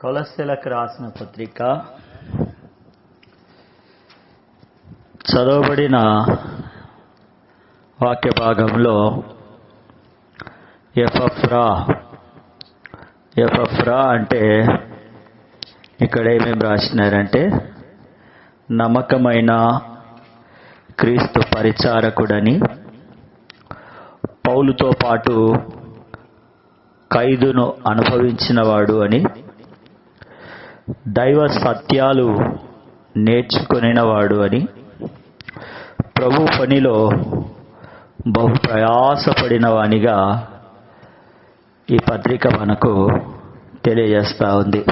కొలస్సీలకు రాసిన పత్రిక చదవబడిన వాక్య భాగంలో ఎపఫ్రా అంటే ఇక్కడ ఏమేమి రాసినారంటే నమ్మకమైన క్రీస్తు పరిచారకుడని, పౌలుతో పాటు ఖైదును అనుభవించినవాడు అని, దైవ సత్యాలు నేర్చుకునేవాడు అని, ప్రభు పనిలో బహు ప్రయాసపడిన వానిగా ఈ పత్రిక మనకు తెలియజేస్తూ ఉంది.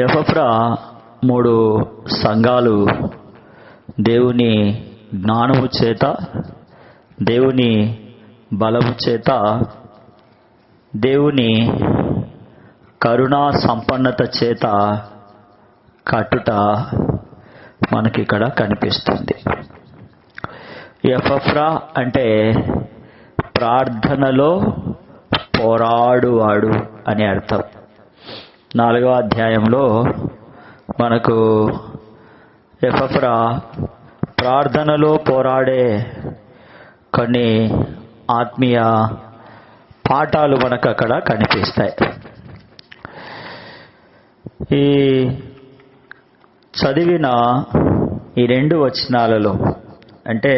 ఎపఫ్రా 3 సంఘాలు దేవుని జ్ఞానము చేత, దేవుని బలము చేత, దేవుని కరుణా సంపన్నత చేత కట్టుట మనకిక్కడ కనిపిస్తుంది. ఎపఫ్రా అంటే ప్రార్థనలో పోరాడువాడు అని అర్థం. 4వ అధ్యాయంలో మనకు ఎపఫ్రా ప్రార్థనలో పోరాడే కొన్ని ఆత్మీయ పాఠాలు మనకు అక్కడ కనిపిస్తాయి. ఈ చదివిన ఈ 2 వచనాలలో అంటే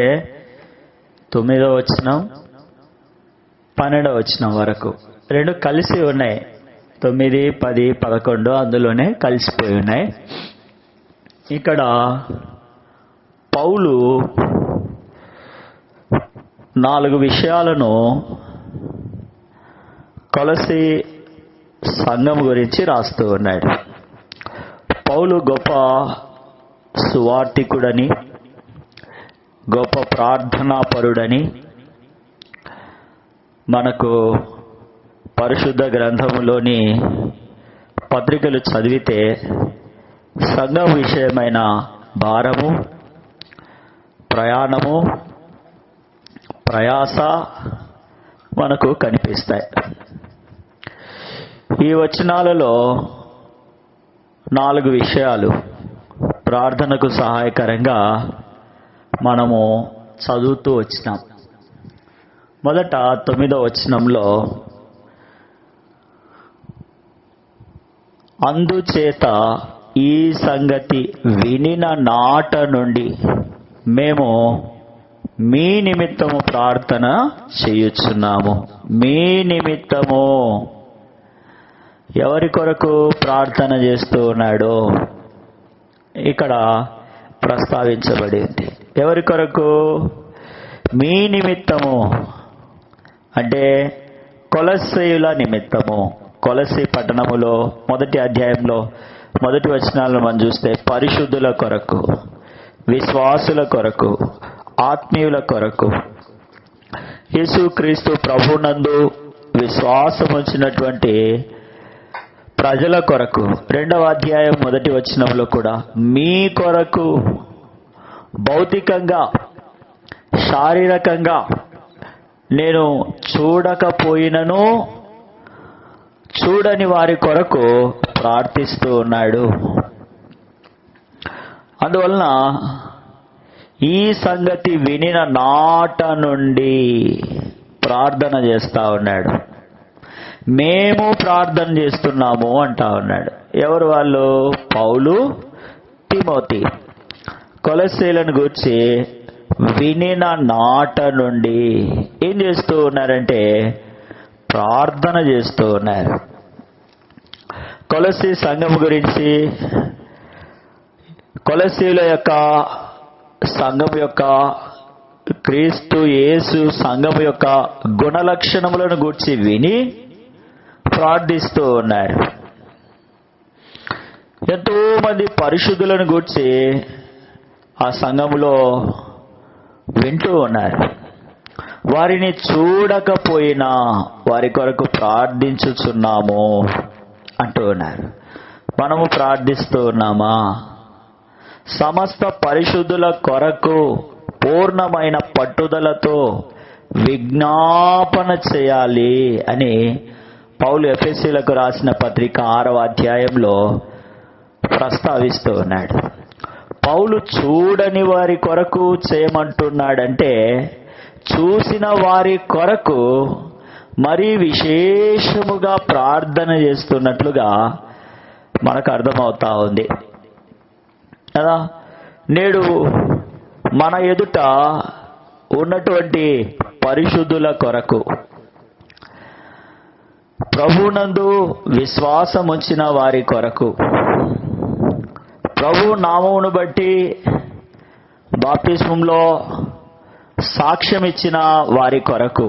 9వ వచనం 12వ వచనం వరకు 2 కలిసి ఉన్నాయి. 9, 10, 11 అందులోనే కలిసిపోయి ఉన్నాయి. ఇక్కడ పౌలు 4 విషయాలను కొలస్సీ సంఘం గురించి రాస్తూ ఉన్నాడు. పౌలు గొప్ప సువార్తికుడని, గొప్ప ప్రార్థనాపరుడని మనకు పరిశుద్ధ గ్రంథములోని పత్రికలు చదివితే సంఘం విషయమైన భారము, ప్రయాణము, ప్రయాస మనకు కనిపిస్తాయి. ఈ వచనాలలో 4 విషయాలు ప్రార్థనకు సహాయకరంగా మనము చదువుతూ వచ్చినాం. మొదట 9వ వచనంలో, అందుచేత ఈ సంగతి వినిన నాట నుండి మేము మీ నిమిత్తము ప్రార్థన చేయుచున్నాము. మీ నిమిత్తము ఎవరి కొరకు ప్రార్థన చేస్తూ ఉన్నాడో ఇక్కడ ప్రస్తావించబడింది. ఎవరి కొరకు? మీ నిమిత్తము అంటే కొలస్సీయుల నిమిత్తము. కొలస్సీ పట్టణములో 1వ అధ్యాయంలో 1 వచనాలను మనం చూస్తే పరిశుద్ధుల కొరకు, విశ్వాసుల కొరకు, ఆత్మీయుల కొరకు, యేసుక్రీస్తు ప్రభునందు విశ్వాసం ఉంచినటువంటి ప్రజల కొరకు. 2వ అధ్యాయం 1వ వచనంలో కూడా మీ కొరకు, భౌతికంగా శారీరకంగా నేను చూడకపోయినను చూడని వారి కొరకు ప్రార్థిస్తూ ఉన్నాడు. అందువలన ఈ సంగతి వినిన నాట నుండి ప్రార్థన చేస్తా ఉన్నాడు. మేము ప్రార్థన చేస్తున్నాము అంటా ఉన్నాడు. ఎవరు వాళ్ళు? పౌలు, తిమోతి. కొలస్సీలను గూర్చి వినిన నాట నుండి ఏం చేస్తూ ఉన్నారంటే ప్రార్థన చేస్తూ ఉన్నారు. కొలస్సీ సంఘం గురించి, కొలస్సీల యొక్క సంఘం యొక్క, క్రీస్తు యేసు సంఘం యొక్క గుణలక్షణములను గూర్చి విని ప్రార్థిస్తూ ఉన్నారు. ఎంతో మంది పరిశుద్ధులను గూర్చి ఆ సంఘములో వింటూ ఉన్నారు. వారిని చూడకపోయినా వారి కొరకు ప్రార్థించుచున్నాము అంటూ ఉన్నారు. మనము ప్రార్థిస్తూ ఉన్నామా? సమస్త పరిశుద్ధుల కొరకు పూర్ణమైన పట్టుదలతో విజ్ఞాపన చేయాలి అని పౌలు ఎఫెసీయులకు రాసిన పత్రిక 6వ అధ్యాయంలో ప్రస్తావిస్తూ ఉన్నాడు. పౌలు చూడని వారి కొరకు చేయమంటున్నాడంటే చూసిన వారి కొరకు మరీ విశేషముగా ప్రార్థన చేస్తున్నట్లుగా మనకు అర్థమవుతా ఉంది కదా. నేడు మన ఎదుట ఉన్నటువంటి పరిశుద్ధుల కొరకు, ప్రభునందు విశ్వాసం ఉంచిన వారి కొరకు, ప్రభు నామమును బట్టి బాప్తిస్మంలో సాక్ష్యం ఇచ్చిన వారి కొరకు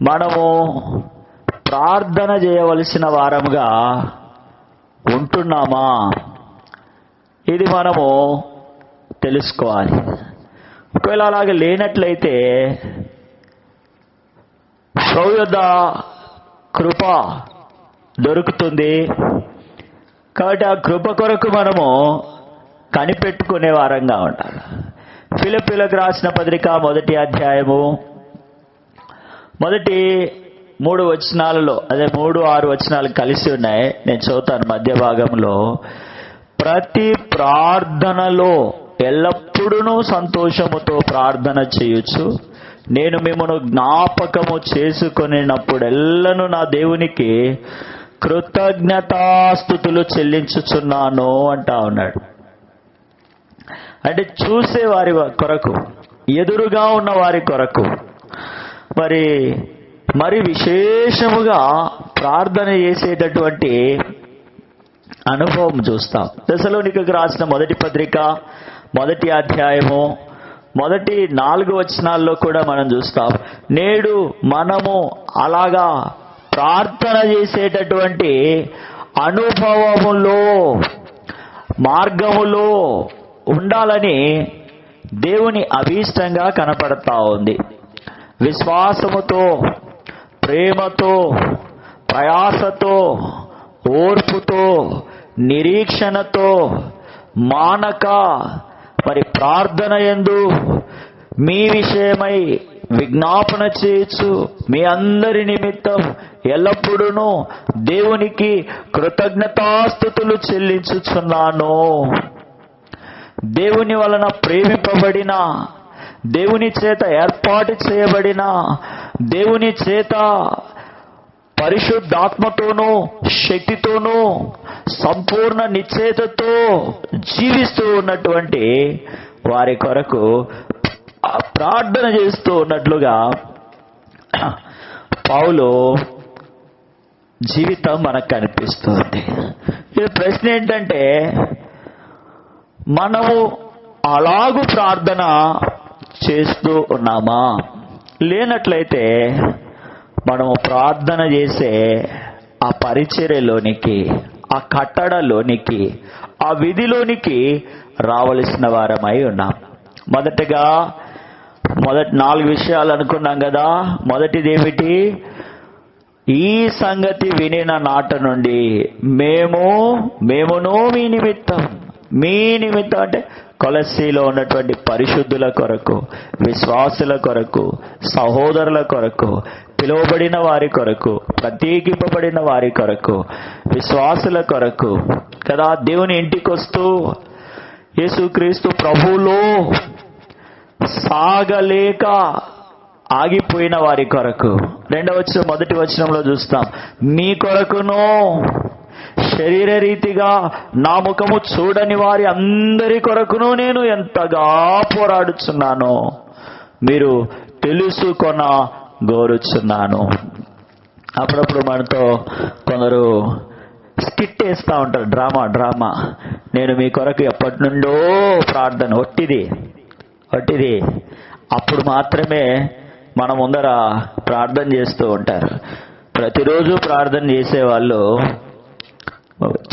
మనము ప్రార్థన చేయవలసిన వారముగా ఉంటున్నామా? ఇది మనము తెలుసుకోవాలి. ఒకవేళ అలాగే లేనట్లయితే ప్రభు యొద్ద కృప దొరుకుతుంది. కాబట్టి ఆ కృప కొరకు మనము కనిపెట్టుకునే వారంగా ఉండాలి. ఫిలిప్పీయులకు రాసిన పత్రిక 1వ అధ్యాయము మొదటి 3 వచనాలలో, అదే 3-6 వచనాలు కలిసి ఉన్నాయి. నేను చదువుతాను మధ్య భాగంలో. ప్రతి ప్రార్థనలో ఎల్లప్పుడూ సంతోషముతో ప్రార్థన చేయొచ్చు. నేను మిమ్మల్ని జ్ఞాపకము చేసుకొనినప్పుడెల్లను నా దేవునికి కృతజ్ఞతాస్తుతులు చెల్లించుచున్నాను అంటా ఉన్నాడు. అంటే చూసే వారి కొరకు, ఎదురుగా ఉన్న వారి కొరకు మరి విశేషముగా ప్రార్థన చేసేటటువంటి అనుభవం చూస్తాం. తెస్సలోనికకు రాసిన మొదటి పత్రిక 1వ అధ్యాయము మొదటి 4 వచనాల్లో కూడా మనం చూస్తాం. నేడు మనము అలాగా ప్రార్థన చేసేటటువంటి అనుభవములో, మార్గములో ఉండాలని దేవుని అభీష్టంగా కనపడతా ఉంది. విశ్వాసముతో, ప్రేమతో, ప్రయాసతో, ఓర్పుతో, నిరీక్షణతో మానక ప్రార్థన యందు మీ విషయమై విజ్ఞాపన చేయొచ్చు. మీ అందరి నిమిత్తం ఎల్లప్పుడూ దేవునికి కృతజ్ఞతాస్తుతులు చెల్లించుచున్నాను. దేవుని వలన ప్రేమింపబడిన, దేవుని చేత ఏర్పాటు చేయబడిన, దేవుని చేత పరిశుద్ధాత్మతోనూ శక్తితోనూ సంపూర్ణ నిశ్చయతతో జీవిస్తూ ఉన్నటువంటి వారి కొరకు ప్రార్థన చేస్తూ ఉన్నట్లుగా పౌలు జీవితం మనకు కనిపిస్తుంది. ఇది ప్రశ్న ఏంటంటే, మనము అలాగూ ప్రార్థన చేస్తూ ఉన్నామా? లేనట్లయితే మనము ప్రార్థన చేసే ఆ పరిచర్యలోనికి, ఆ కట్టడలోనికి, ఆ విధిలోనికి రావలసిన వారమై ఉన్నాం. మొదటగా మొదటి 4 విషయాలు అనుకున్నాం కదా. మొదటిది ఏమిటి? ఈ సంగతి వినిన నాట నుండి మేమును మీ నిమిత్తం అంటే కొలస్సీలో ఉన్నటువంటి పరిశుద్ధుల కొరకు, విశ్వాసుల కొరకు, సహోదరుల కొరకు, పిలువబడిన వారి కొరకు, ప్రత్యేకింపబడిన వారి కొరకు, విశ్వాసుల కొరకు కదా. దేవుని ఇంటికి వస్తూ యేసుక్రీస్తు ప్రభువులో సాగలేక ఆగిపోయిన వారి కొరకు. మొదటి వచనంలో చూస్తాం, మీ కొరకును శరీర రీతిగా నా ముఖము చూడని వారి అందరి కొరకును నేను ఎంతగా పోరాడుచున్నానో మీరు తెలుసుకొన గోరుచున్నాను. అప్పుడప్పుడు మనతో కొందరు స్కిట్ వేస్తూ ఉంటారు, డ్రామా. నేను మీ కొరకు ఎప్పటి నుండో ప్రార్థన, ఒట్టిది. అప్పుడు మాత్రమే మన ముందర ప్రార్థన చేస్తూ ఉంటారు. ప్రతిరోజు ప్రార్థన చేసేవాళ్ళు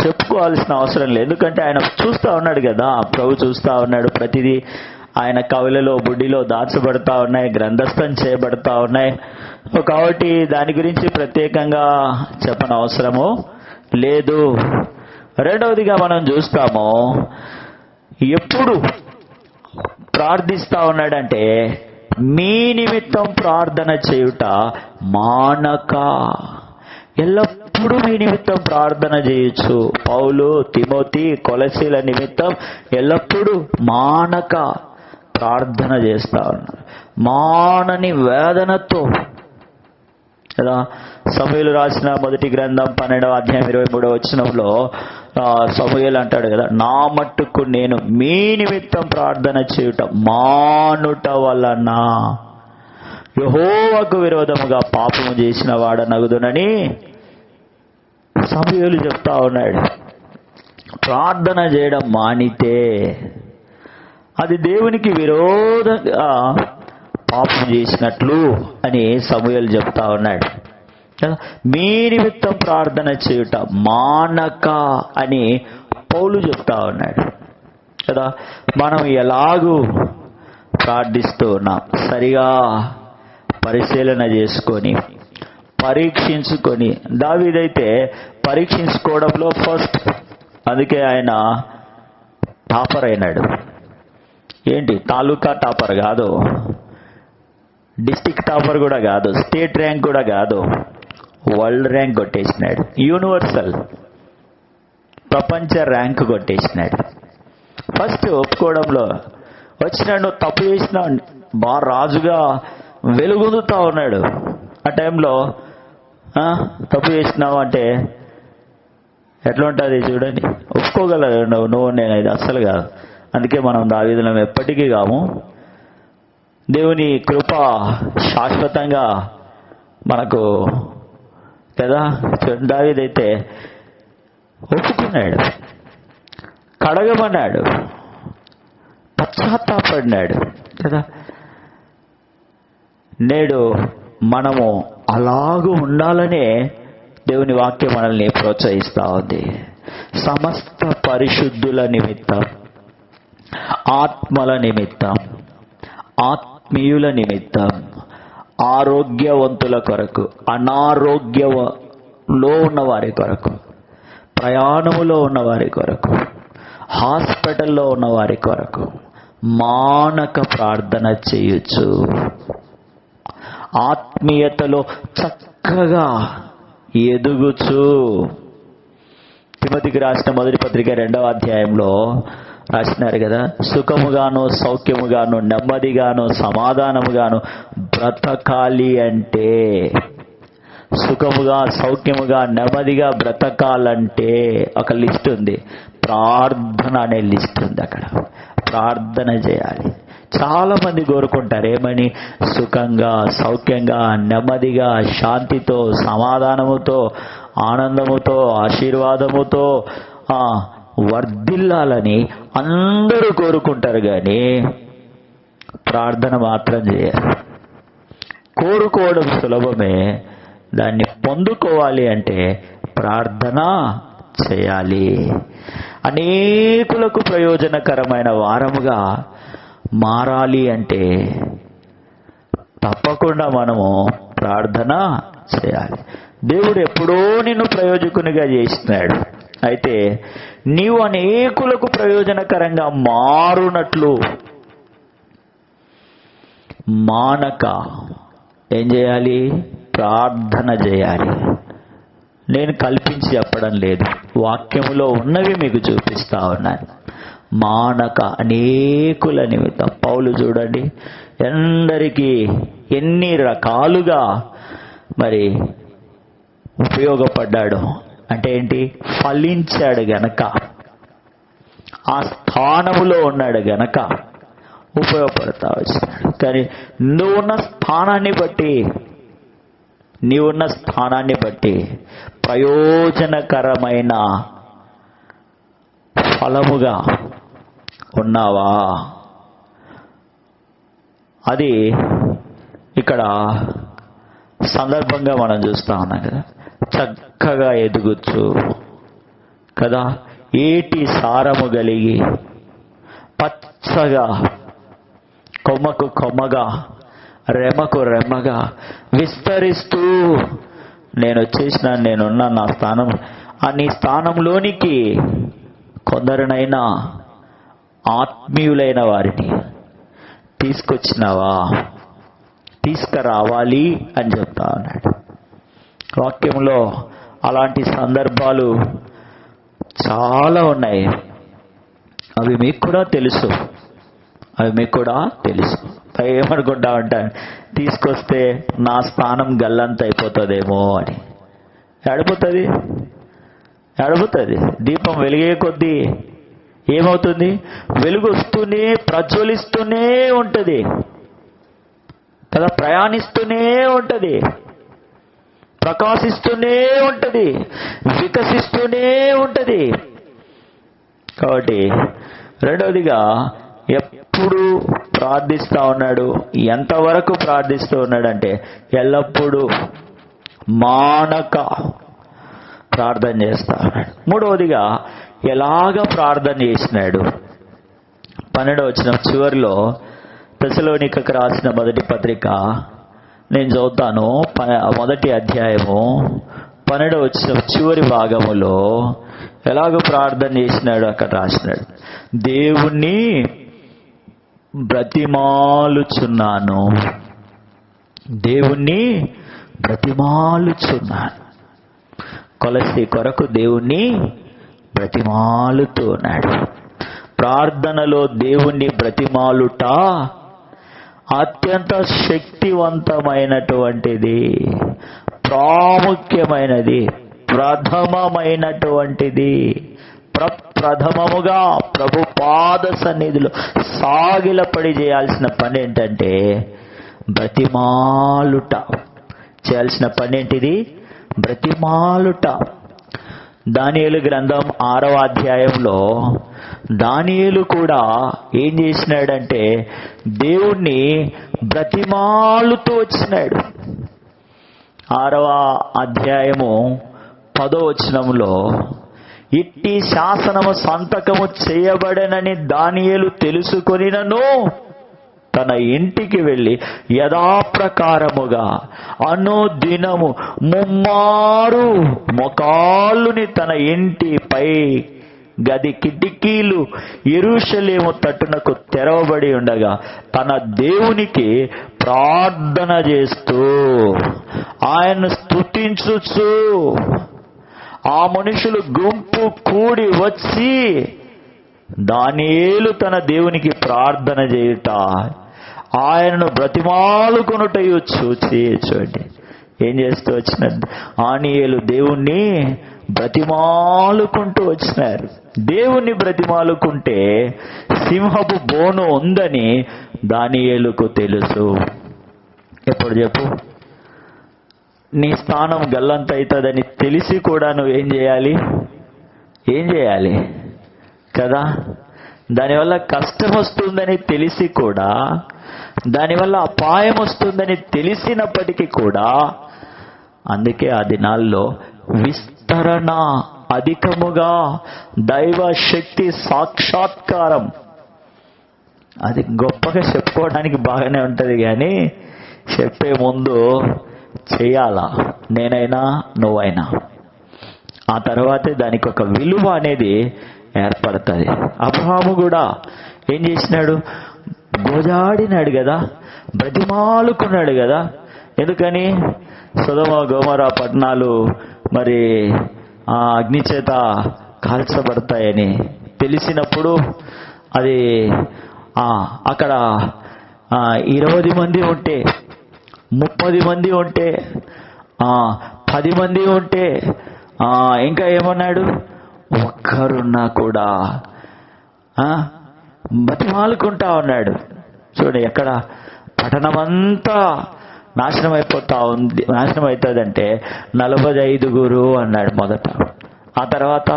చెప్పుకోవాల్సిన అవసరం లేదు. ఎందుకంటే ఆయన చూస్తూ ఉన్నాడు కదా, ప్రభు చూస్తూ ఉన్నాడు. ప్రతిదీ ఆయన కవులలో, బుడ్డిలో దాచబడతా ఉన్నాయి, గ్రంథస్థం చేయబడతా ఉన్నాయి. కాబట్టి దాని గురించి ప్రత్యేకంగా చెప్పని అవసరము లేదు. రెండవదిగా మనం చూస్తాము, ఎప్పుడు ప్రార్థిస్తా ఉన్నాడంటే మీ నిమిత్తం ప్రార్థన చేయుట మానక. ఎల్లప్పుడూ మీ నిమిత్తం ప్రార్థన చేయొచ్చు. పౌలు, తిమోతి, కొలసీల నిమిత్తం ఎల్లప్పుడూ మానక ప్రార్థన చేస్తా ఉన్నారు, మానని వేదనతో కదా. సమూయేలు రాసిన మొదటి గ్రంథం 12వ అధ్యాయం 23వ వచనంలో సమూయేలు అంటాడు కదా, నా మట్టుకు నేను మీ నిమిత్తం ప్రార్థన చేయుట మానుట వలన యెహోవాకు విరోధముగా పాపము చేసిన వాడనగుదునని సమూయేలు చెప్తా ఉన్నాడు. ప్రార్థన చేయడం మానితే అది దేవునికి విరోధంగా పాపం చేసినట్లు అని సమూయేలు చెప్తా ఉన్నాడు. మీ నిమిత్తం ప్రార్థన చేయుట మానక అని పౌలు చెప్తా ఉన్నాడు కదా. మనం ఎలాగూ ప్రార్థిస్తూ ఉన్నాం, సరిగా పరిశీలన చేసుకొని పరీక్షించుకొని. దావీదైతే పరీక్షించుకోవడంలో ఫస్ట్, అందుకే ఆయన టాపర్ అయినాడు. ఏంటి, తాలూకా టాపర్ కాదు, డిస్టిక్ టాపర్ కూడా కాదు, స్టేట్ ర్యాంక్ కూడా కాదు, వరల్డ్ ర్యాంక్ కొట్టేసినాడు, యూనివర్సల్ ప్రపంచ ర్యాంక్ కొట్టేసినాడు. ఫస్ట్ ఒప్పుకోవడంలో వచ్చినాడు. నువ్వు తప్పు చేసినావు, బాగా రాజుగా వెలుగొందుతా ఉన్నాడు. ఆ టైంలో తప్పు చేసినావు అంటే ఎట్లా ఉంటుంది చూడండి. ఒప్పుకోగలరు నువ్వు నేను, ఇది అస్సలు కాదు. అందుకే మనం దావీదులం ఎప్పటికీ కాము. దేవుని కృప శాశ్వతంగా మనకు కదా. దావీదైతే ఒప్పుకున్నాడు, కడగమన్నాడు, పశ్చాత్తాపడినాడు కదా. నేడు మనము అలాగూ ఉండాలనే దేవుని వాక్యం మనల్ని ప్రోత్సహిస్తూ ఉంది. సమస్త పరిశుద్ధుల నిమిత్తం, ఆత్మల నిమిత్తం, ఆత్మీయుల నిమిత్తం, ఆరోగ్యవంతుల కొరకు, అనారోగ్యంలో ఉన్న వారి కొరకు, ప్రయాణములో ఉన్న వారి కొరకు, హాస్పిటల్లో ఉన్న వారి కొరకు మానక ప్రార్థన చేయొచ్చు. ఆత్మీయతలో చక్కగా ఎదుగుచు. తిమోతికి రాసిన మొదటి పత్రిక 2వ అధ్యాయంలో రాసినారు కదా, సుఖముగాను సౌఖ్యముగాను నెమ్మదిగాను సమాధానముగాను బ్రతకాలి అంటే, సుఖముగా సౌఖ్యముగా నెమ్మదిగా బ్రతకాలంటే ఒక లిస్ట్ ఉంది, ప్రార్థన అనే లిస్ట్ ఉంది. అక్కడ ప్రార్థన చేయాలి. చాలా మంది కోరుకుంటారు ఏమని, సుఖంగా సౌఖ్యంగా నెమ్మదిగా శాంతితో సమాధానముతో ఆనందముతో ఆశీర్వాదముతో వర్ధిల్లాలని అందరూ కోరుకుంటారు, కానీ ప్రార్థన మాత్రం చేయరు. కోరుకోవడం సులభమే, దాన్ని పొందుకోవాలి అంటే ప్రార్థన చేయాలి. అనేకులకు ప్రయోజనకరమైన వారముగా మారాలి అంటే తప్పకుండా మనము ప్రార్థన చేయాలి. దేవుడు ఎప్పుడో నిన్ను ప్రయోజకునిగా చేసినాడు. అయితే నీవు అనేకులకు ప్రయోజనకరంగా మారునట్లు మానక ఏం చేయాలి, ప్రార్థన చేయాలి. నేను కల్పించి చెప్పడం లేదు, వాక్యములో ఉన్నవి మీకు చూపిస్తా ఉన్నాను. మానక అనేకుల నిమిత్తం. పౌలు చూడండి ఎందరికీ ఎన్ని రకాలుగా మరి ఉపయోగపడ్డాడు. అంటే ఏంటి, ఫలించాడు గనక, ఆ స్థానములో ఉన్నాడు గనక ఉపయోగపడతా వచ్చినాడు. కానీ నువ్వున్న స్థానాన్ని బట్టి ప్రయోజనకరమైన ఫలముగా ఉన్నావా? అది ఇక్కడ సందర్భంగా మనం చూస్తా ఉన్నాం కదా. చక్కగా ఎదుగుచ్చు కదా, ఏటి సారము కలిగి పచ్చగా కొమ్మకు కొమ్మగా రెమ్మకు రెమ్మగా విస్తరిస్తూ నేను వచ్చేసిన, నేనున్నా నా స్థానం, నీ స్థానంలోనికి కొందరినైనా ఆత్మీయులైన వారిని తీసుకొచ్చినావా? తీసుకురావాలి అని చెప్తా ఉన్నాడు. వాక్యంలో అలాంటి సందర్భాలు చాలా ఉన్నాయి. అవి మీకు కూడా తెలుసు. ఏమనుకుంటా ఉంటాను, తీసుకొస్తే నా స్థానం గల్లంత అయిపోతుందేమో అని. ఏడిపోతుంది. దీపం వెలిగే కొద్దీ ఏమవుతుంది? వెలుగు వస్తూనే ప్రజ్వలిస్తూనే ఉంటుంది కదా, ప్రయాణిస్తూనే ఉంటుంది, ప్రకాశిస్తూనే ఉంటుంది, వికసిస్తూనే ఉంటుంది. కాబట్టి రెండవదిగా ఎప్పుడు ప్రార్థిస్తూ ఉన్నాడు. ఎంతవరకు ప్రార్థిస్తూ ఉన్నాడంటే ఎల్లప్పుడూ మానక ప్రార్థన చేస్తా ఉన్నాడు. మూడవదిగా ఎలాగ ప్రార్థన చేసినాడు? 12వ వచనం చివరిలో తెస్సలోనికకు రాసిన మొదటి పత్రిక నేను చదువుతాను. 1వ అధ్యాయము 12వ వచనం చివరి భాగములో ఎలాగ ప్రార్థన చేసినాడు అక్కడ రాసినాడు. దేవుణ్ణి బ్రతిమాలుచున్నాను. కొలసి కొరకు దేవుణ్ణి బ్రతిమాలుతూ ఉన్నాడు. ప్రార్థనలో దేవుణ్ణి బ్రతిమాలుట అత్యంత శక్తివంతమైనటువంటిది, ప్రాముఖ్యమైనది, ప్రథమమైనటువంటిది. ప్రథమముగా ప్రభు పాద సన్నిధిలో సాగిలపడి చేయాల్సిన పని ఏంటంటే బ్రతిమాలుట. చేయాల్సిన పని ఏంటిది? బ్రతిమాలుట. దానియేలు గ్రంథం 6వ అధ్యాయంలో దానియేలు కూడా ఏం చేసినాడంటే దేవుణ్ణి బ్రతిమాలుతూ వచ్చినాడు. 6వ అధ్యాయము 10వ వచనంలో ఇట్టి శాసనము సంతకము చేయబడనని దానియేలు తెలుసుకొనినను తన ఇంటికి వెళ్ళి యథాప్రకారముగా అనుదినము 3 మొకాళ్ళుని తన ఇంటిపై గది కిటికీలు యెరూషలేము తట్టునకు తెరవబడి ఉండగా తన దేవునికి ప్రార్థన చేస్తూ ఆయన్ను స్తుతించుచు ఆ మనుషులు గుంపు కూడి వచ్చి దానియేలు తన దేవునికి ప్రార్థన చేయుట ఆయనను బ్రతిమాలుకొనుటయు చూచి చూడండి ఏం చేస్తూ వచ్చినారు. దానియేలు దేవుణ్ణి బ్రతిమాలుకుంటూ వచ్చినారు. దేవుణ్ణి బ్రతిమాలుకుంటే సింహపు బోను ఉందని దానియేలుకు తెలుసు. ఎప్పుడు చెప్పు, నీ స్థానం గల్లంత అవుతుందని తెలిసి కూడా నువ్వేం చేయాలి కదా. దానివల్ల కష్టం వస్తుందని తెలిసి కూడా, దానివల్ల అపాయం వస్తుందని తెలిసినప్పటికీ కూడా, అందుకే ఆ దినాల్లో విస్తరణ అధికముగా దైవ శక్తి సాక్షాత్కారం అది గొప్పగా చెప్పుకోవడానికి బాగానే ఉంటుంది, కానీ చెప్పే ముందు చేయాలా, నేనైనా నువ్వైనా. ఆ తర్వాతే దానికి ఒక విలువ అనేది ఏర్పడుతుంది. అబ్రహాము కూడా ఏం చేసినాడు? గోజాడినాడు కదా, బ్రతిమాలుకున్నాడు కదా. ఎందుకని? సొదొమ గొమొర్ర పట్టణాలు మరి ఆ అగ్ని చేత కాల్చబడతాయని తెలిసినప్పుడు అది అక్కడ 20 మంది ఉంటే, 30 మంది ఉంటే, 10 మంది ఉంటే, ఇంకా ఏమన్నాడు? ఒక్కరున్నా కూడా బతిమాలుకుంటా ఉన్నాడు. చూడండి, ఎక్కడ పట్టణమంతా నాశనం అవుతుందంటే 45 అన్నాడు మొదట. ఆ తర్వాత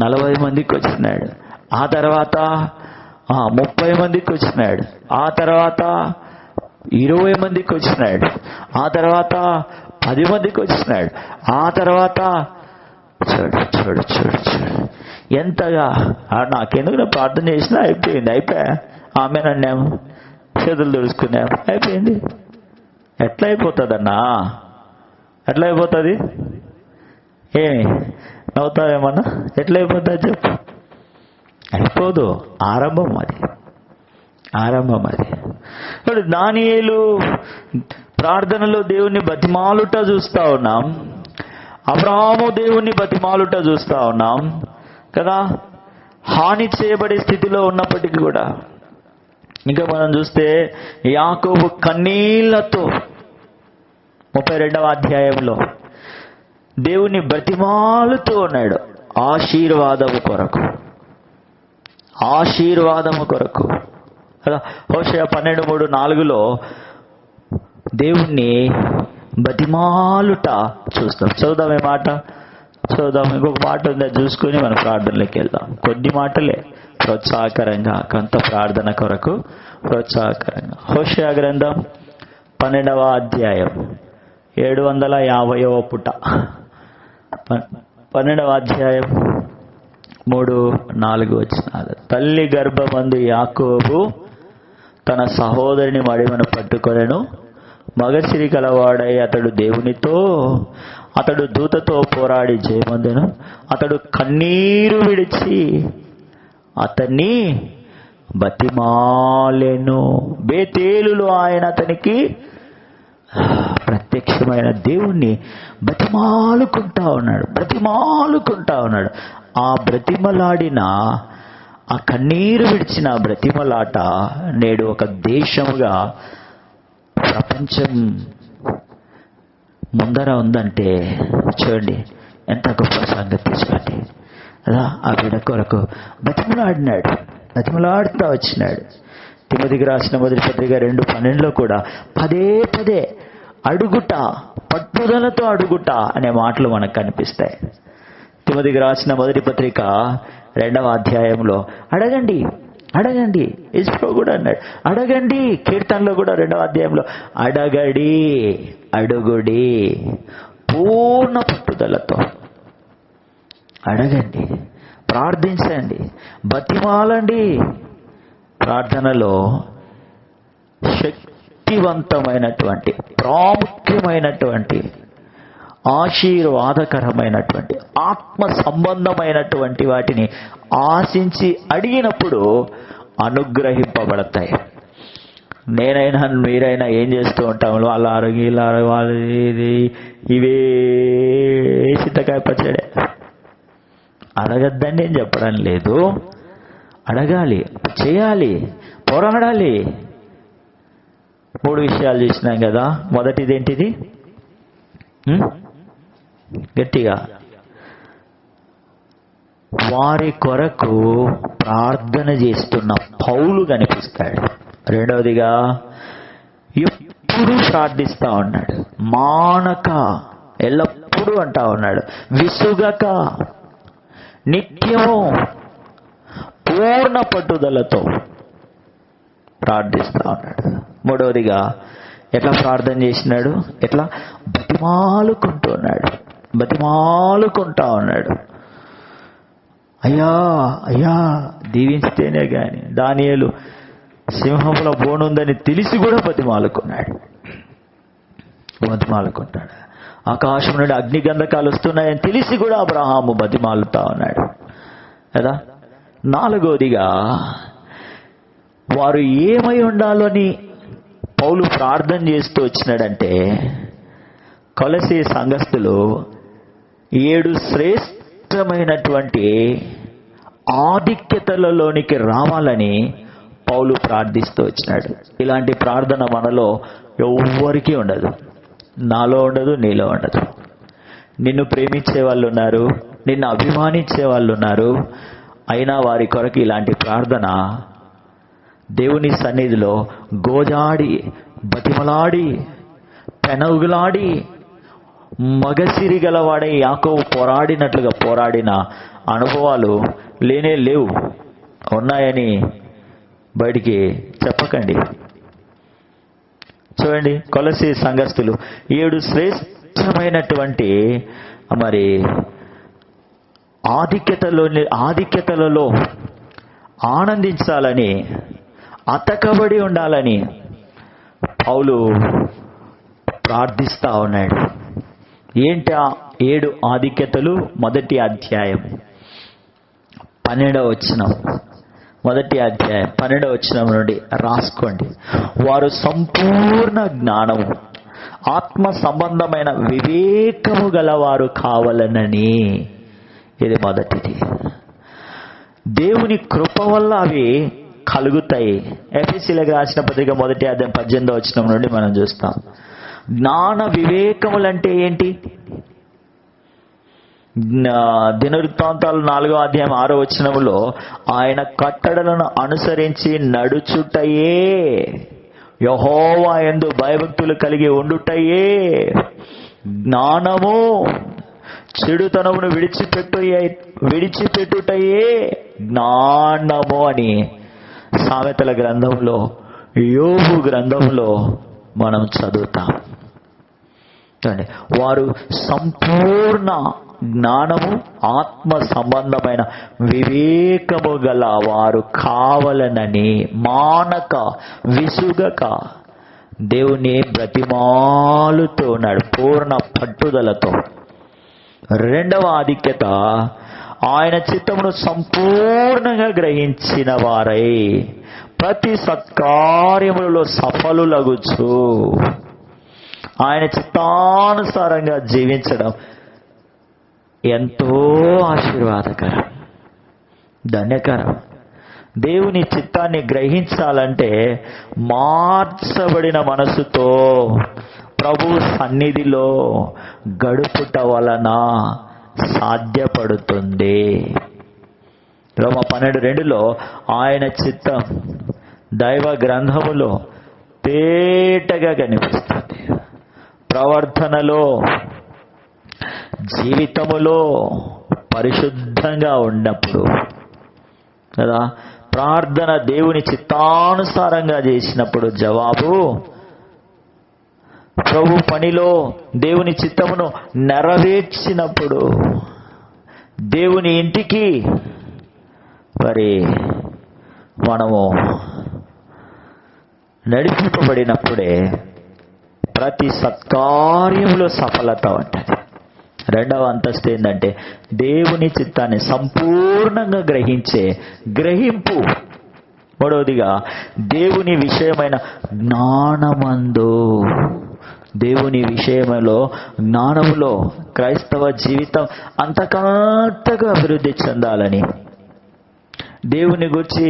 40 మందికి వచ్చినాడు. ఆ తర్వాత 30 మందికి వచ్చినాడు. ఆ తర్వాత 20 మందికి వచ్చినాడు. ఆ తర్వాత 10 మందికి వచ్చినాడు. ఆ తర్వాత చూడు ఎంతగా నాకెందుకు నా ప్రార్థన చేసినా అయిపోయా ఆమెనన్నాము, చేతులు తుడుచుకున్నాము, అయిపోయింది. ఎట్లా అయిపోతుందన్నా? ఎట్లా అయిపోతుంది? ఏమి నవ్వుతావేమన్నా? ఎట్లా అయిపోతుంది చెప్పు. అయిపోదు. ఆరంభం అది. దానియేలు ప్రార్థనలో దేవుణ్ణి బతిమాలుట చూస్తా ఉన్నాం. అబ్రహాము దేవుణ్ణి బతిమాలుట చూస్తా ఉన్నాం కదా, హాని చేయబడే స్థితిలో ఉన్నప్పటికీ కూడా. ఇంకా మనం చూస్తే యాకోబు కన్నీళ్లతో 32వ అధ్యాయంలో దేవుణ్ణి బ్రతిమాలుతూ ఉన్నాడు ఆశీర్వాదము కొరకు కదా. హోషేయ 12:3-4 దేవుణ్ణి బతిమాలుట చూస్తాం. చదువుదాం ఈ మాట, చదువుదాం. ఇంకొక మాట ఉందా చూసుకుని మన ప్రార్థనలోకి వెళ్దాం. కొన్ని మాటలే ప్రోత్సాహకరంగా, కొంత ప్రార్థన కొరకు ప్రోత్సాహకరంగా. హోషేయ గ్రంథం 12వ అధ్యాయం 750వ పుట, 12వ అధ్యాయం 3-4 వచనాలు. తల్లి గర్భమందు యాకోబు తన సహోదరుని మడిమను పట్టుకొనెను. మగసిరి కలవాడై అతడు దూతతో పోరాడి జయమొందెను. అతడు కన్నీరు విడిచి అతన్ని బతిమాలెను. బేతేలులో ఆయన అతనికి ప్రత్యక్షమైన దేవుణ్ణి బ్రతిమాలుకుంటా ఉన్నాడు. ఆ బ్రతిమలాడిన, ఆ కన్నీరు విడిచిన బ్రతిమలాట నేడు ఒక దేశముగా ప్రపంచం ముందర ఉందంటే చూడండి ఎంత గొప్ప సంగతి. చూడండి అలా ఆ బిడ్డ కొరకు బతిమలాడుతూ వచ్చినాడు. తిమోతికి రాసిన మొదటి పత్రిక 2:12 కూడా పదే అడుగుట, పట్టుదలతో అడుగుట అనే మాటలు మనకు కనిపిస్తాయి. తిమోతికి రాసిన మొదటి పత్రిక 2వ అధ్యాయంలో అడగండి యేసు కూడా అన్నాడు అడగండి. కీర్తనలో కూడా 2వ అధ్యాయంలో అడుగుడి పూర్ణ పట్టుదలతో అడగండి, ప్రార్థించండి, బతిమాలండి. ప్రార్థనలో శక్తివంతమైనటువంటి, ప్రాముఖ్యమైనటువంటి, ఆశీర్వాదకరమైనటువంటి, ఆత్మ సంబంధమైనటువంటి వాటిని ఆశించి అడిగినప్పుడు అనుగ్రహింపబడతాయి. నేనైనా మీరైనా ఏం చేస్తూ ఉంటాము, అలా అరగి ఇలా ఇవే చింతకాయ పచ్చడే. అడగద్దని నేను చెప్పడం లేదు, అడగాలి, చేయాలి, పోరాడాలి. 3 విషయాలు చూసినాం కదా. మొదటిది ఏంటిది? గట్టిగా వారి కొరకు ప్రార్థన చేస్తున్న పౌలు కనిపిస్తాడు. రెండవదిగా ఎప్పుడు ప్రార్థిస్తా ఉన్నాడు, మానక ఎల్లప్పుడూ అంటా ఉన్నాడు, విసుగక నిత్యము పూర్ణ పట్టుదలతో ప్రార్థిస్తా ఉన్నాడు. మూడవదిగా ఎట్లా ప్రార్థన చేసినాడు, ఎట్లా బతిమాలుకుంటా ఉన్నాడు. అయ్యా దీవించితేనే గాని దానియేలు సింహముల బోనుందని తెలిసి కూడా బతిమాలుకుంటాడు. ఆకాశం నుండి అగ్నిగంధకాలు వస్తున్నాయని తెలిసి కూడా అబ్రహాము బతిమాలుతా ఉన్నాడు కదా. నాలుగోదిగా వారు ఏమై ఉండాలని పౌలు ప్రార్థన చేస్తూ వచ్చినాడంటే, కొలసీ సంఘస్థులు 7 శ్రేష్టమైనటువంటి ఆధిక్యతలలోనికి రావాలని పౌలు ప్రార్థిస్తూ వచ్చినాడు. ఇలాంటి ప్రార్థన మనలో ఎవ్వరికీ ఉండదు, నాలో ఉండదు, నీలో ఉండదు. నిన్ను ప్రేమించే వాళ్ళు ఉన్నారు, నిన్ను అభిమానించే వాళ్ళు ఉన్నారు. అయినా వారి కొరకు ఇలాంటి ప్రార్థన దేవుని సన్నిధిలో గోజాడి, బతిమలాడి, పెనగులాడి, మగసిరి గలవాడే యాకోబు పోరాడినట్లుగా పోరాడిన అనుభవాలు లేవు. ఉన్నాయని బయటికి చెప్పకండి. చూడండి, కొలసీ సంఘస్థులు 7 శ్రేష్టమైనటువంటి మరి ఆధిక్యతలలో ఆనందించాలని, అతకబడి ఉండాలని పౌలు ప్రార్థిస్తా ఉన్నాడు. ఏంటి ఆ 7 ఆధిక్యతలు? మొదటి అధ్యాయం 12వ వచనం, మొదటి అధ్యాయం 12వ వచనం నుండి రాసుకోండి. వారు సంపూర్ణ జ్ఞానము, ఆత్మ సంబంధమైన వివేకము గలవారు కావాలనని. ఇది మొదటిది. దేవుని కృప వల్ల అవి కలుగుతాయి. ఎఫెసీయులకు రాసిన పత్రిక 1:18 నుండి మనం చూస్తాం. జ్ఞాన వివేకములంటే ఏంటి? దినవృత్తాంతాలు 4:6 ఆయన కట్టడలను అనుసరించి నడుచుటయే, యెహోవా యందు భయభక్తులు కలిగి ఉండుటయే జ్ఞానము, చెడుతనమును విడిచిపెట్టుటయే జ్ఞానము అని సామెతల గ్రంథంలో, యోబు గ్రంథంలో మనం చదువుతాం. వారు సంపూర్ణ జ్ఞానము, ఆత్మ సంబంధమైన వివేకము గల వారు కావాలనని మానక విసుగక దేవుని బ్రతిమాలుతూ ఉన్నాడు, పూర్ణ పట్టుదలతో. రెండవ ఆధిక్యత, ఆయన చిత్తమును సంపూర్ణంగా గ్రహించిన వారై ప్రతి సత్కార్యములలో సఫలులగుచు ఆయన చిత్తానుసారంగా జీవించడం ఎంతో ఆశీర్వాదకరం, ధన్యకరం. దేవుని చిత్తాన్ని గ్రహించాలంటే మార్చబడిన మనసుతో ప్రభు సన్నిధిలో గడుపుట వలన సాధ్యపడుతుంది. రోమ 12:2 ఆయన చిత్తం దైవ గ్రంథములో తేటగా కనిపిస్తుంది. ప్రవర్తనలో, జీవితములో పరిశుద్ధంగా ఉన్నప్పుడు కదా, ప్రార్థన దేవుని చిత్తానుసారంగా చేసినప్పుడు జవాబు, ప్రభు పనిలో దేవుని చిత్తమును నెరవేర్చినప్పుడు, దేవుని ఇంటికి మరి మనము నడిపింపబడినప్పుడే ప్రతి సత్కార్యంలో సఫలత ఉంటుంది. రెండవ అంతస్తు ఏంటంటే దేవుని చిత్తాన్ని సంపూర్ణంగా గ్రహించే గ్రహింపు. మూడవదిగా దేవుని విషయమైన జ్ఞానమందు, దేవుని విషయంలో జ్ఞానములో క్రైస్తవ జీవితం అంతకంతగా అభివృద్ధి చెందాలని, దేవుని గురించి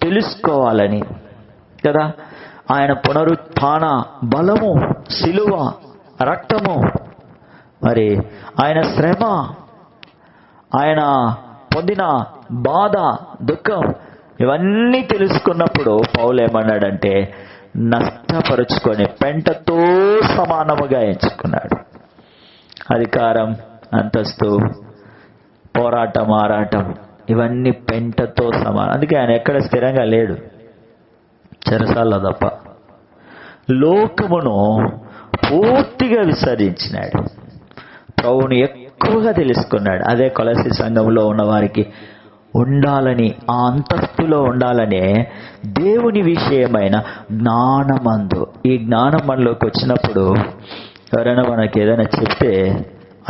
తెలుసుకోవాలని కదా. ఆయన పునరుత్థాన బలము, శిలువ రక్తము, మరి ఆయన శ్రమ, ఆయన పొందిన బాధ, దుఃఖం, ఇవన్నీ తెలుసుకున్నప్పుడు పౌలు ఏమన్నాడంటే నష్టపరుచుకొని పెంటతో సమానముగా ఎంచుకున్నాడు. అధికారం, అంతస్తు, పోరాటం, ఆరాటం ఇవన్నీ పెంటతో సమానం. అందుకే ఆయన ఎక్కడ స్థిరంగా లేడు, చెరసాల్లో తప్ప. లోకమును పూర్తిగా విసర్జించినాడు, ప్రభువుని ఎక్కువగా తెలుసుకున్నాడు. అదే కొలస్సీ సంఘంలో ఉన్న వారికి ఉండాలని, ఆ అంతస్తులో ఉండాలనే దేవుని విషయమైన జ్ఞానమందు. ఈ జ్ఞానం మనలోకి వచ్చినప్పుడు ఎవరైనా మనకి ఏదైనా చెప్తే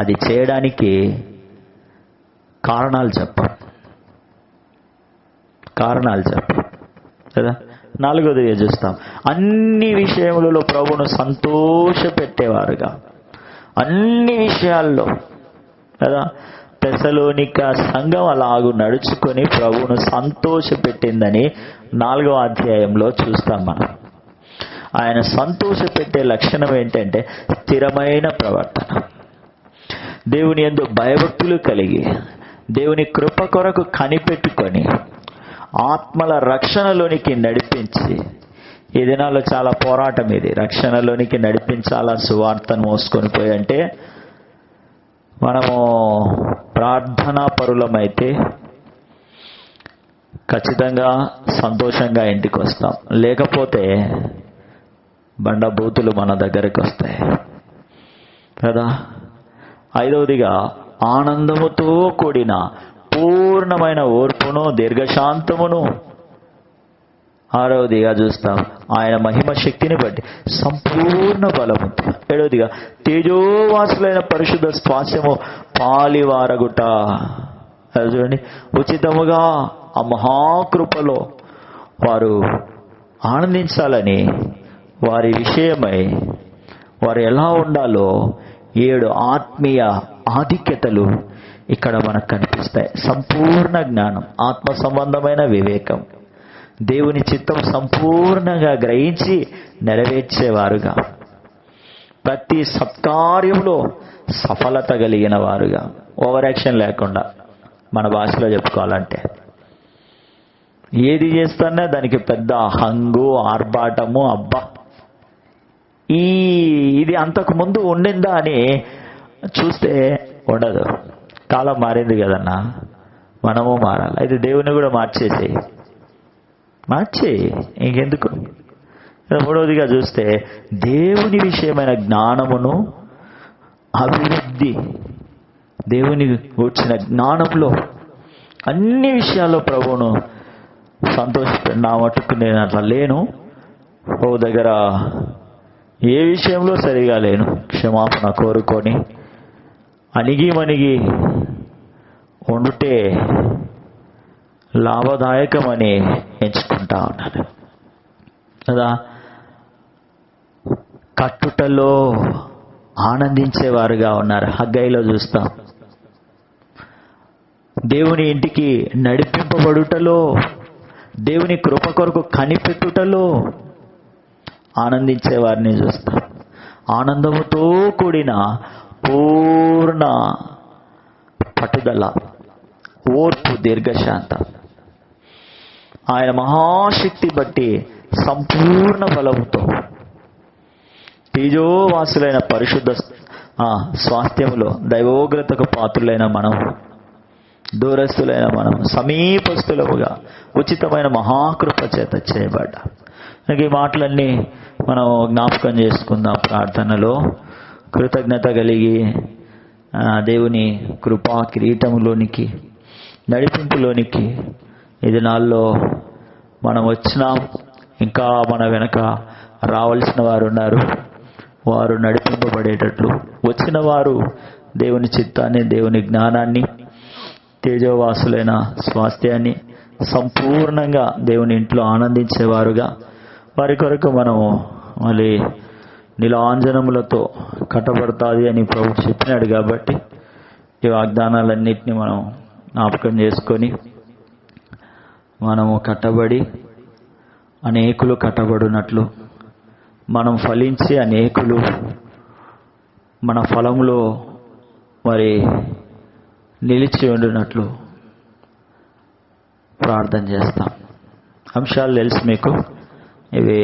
అది చేయడానికి కారణాలు చెప్పం కదా. నాలుగోదిగా చూస్తాం, అన్ని విషయములలో ప్రభువును సంతోష పెట్టేవారుగా, అన్ని విషయాల్లో కదా. తెస్సలోనిక సంఘం అలాగూ నడుచుకొని ప్రభువును సంతోష పెట్టిందని 4వ అధ్యాయంలో చూస్తాం మనం. ఆయన సంతోష పెట్టే లక్షణం ఏంటంటే స్థిరమైన ప్రవర్తన, దేవుని యందు భయభక్తులు కలిగి, దేవుని కృప కొరకు కనిపెట్టుకొని ఆత్మల రక్షణలోనికి నడిపించి. ఈ దినాల్లో చాలా పోరాటం ఇది, రక్షణలోనికి నడిపించాలా, సువార్తను మోసుకొని పోయి. అంటే మనము ప్రార్థనా పరులమైతే ఖచ్చితంగా సంతోషంగా ఇంటికి వస్తాం, లేకపోతే బండబూతులు మన దగ్గరికి వస్తాయి కదా. ఐదవదిగా ఆనందముతో కూడిన పూర్ణమైన ఓర్పును, దీర్ఘశాంతమును. ఆరవదిగా చూస్తాం ఆయన మహిమ శక్తిని బట్టి సంపూర్ణ బలము. ఏడవదిగా తేజోవాసులైన పరిశుద్ధ స్వాస్యము పాలివారగుట. అది చూడండి, ఉచితముగా ఆ మహాకృపలో వారు ఆనందించాలని వారి విషయమై వారు ఎలా ఉండాలో 7 ఆత్మీయ ఆధిక్యతలు ఇక్కడ మనకు కనిపిస్తాయి. సంపూర్ణ జ్ఞానం, ఆత్మ సంబంధమైన వివేకం, దేవుని చిత్తం సంపూర్ణంగా గ్రహించి నెరవేర్చేవారుగా, ప్రతి సత్కార్యంలో సఫలత కలిగిన వారుగా, ఓవర్ యాక్షన్ లేకుండా, మన భాషలో చెప్పుకోవాలంటే ఏది చేస్తున్నా దానికి పెద్ద హంగు ఆర్భాటము, అబ్బా ఇది అంతకు ముందు ఉండిందా అని చూస్తే ఉండదు. కాలం మారింది కదన్నా, మనము మారాలి. అయితే దేవుని కూడా మార్చేసి ఇంకెందుకు. మూడవదిగా చూస్తే దేవుని విషయమైన జ్ఞానమును అభివృద్ధి, దేవుని వచ్చిన జ్ఞానంలో అన్ని విషయాల్లో ప్రభువును సంతోషపెట్టి, నా మటుకు నేను అట్లా లేను, ఓ దగ్గర ఏ విషయంలో సరిగా లేను, క్షమాపణ కోరుకొని అణిగి ఉండుటే లాభదాయకమని ఎంచుకుంటా ఉన్నాను కదా. కట్టుటలో ఆనందించేవారుగా ఉన్నారు. హగ్గయిలో చూస్తాం, దేవుని ఇంటికి నడిపింపబడుటలో, దేవుని కృప కొరకు కనిపెట్టుటలో ఆనందించే వారిని చూస్తాం. ఆనందముతో కూడిన పూర్ణ పట్టుదల, ఓర్పు, దీర్ఘశాంతం, ఆయన మహాశక్తి బట్టి సంపూర్ణ బలముతో తేజోవాసులైన పరిశుద్ధ స్వాస్థ్యములో దైవోగ్రతకు పాత్రులైన మనం, దూరస్తులైన మనం సమీపస్తులముగా ఉచితమైన మహాకృప చేత చేయబడ్డా. ఈ మాటలన్నీ మనం జ్ఞాపకం చేసుకుందాం. ప్రార్థనలో కృతజ్ఞత కలిగి దేవుని కృపా కిరీటములోనికి, నడిపింపులోనికి ఈ దినాల్లో మనం వచ్చినాం. ఇంకా మన వెనక రావాల్సిన వారు ఉన్నారు. వారు నడిపింపబడేటట్లు, వచ్చిన వారు దేవుని చిత్తాన్ని, దేవుని జ్ఞానాన్ని, తేజోవాసులైన స్వాస్థ్యాన్ని సంపూర్ణంగా దేవుని ఇంట్లో ఆనందించేవారుగా, వారి కొరకు మనము మళ్ళీ నీలాంజనములతో కట్టబడతాది అని ప్రభు చెప్పినాడు. కాబట్టి ఈ వాగ్దానాలన్నింటినీ మనం జ్ఞాపకం చేసుకొని మనము కట్టబడి అనేకులు కట్టబడినట్లు, మనం ఫలించి అనేకులు మన ఫలంలో మరి నిలిచి ఉండినట్లు ప్రార్థన చేస్తాం. అంశాలు తెలుసు మీకు, ఇవి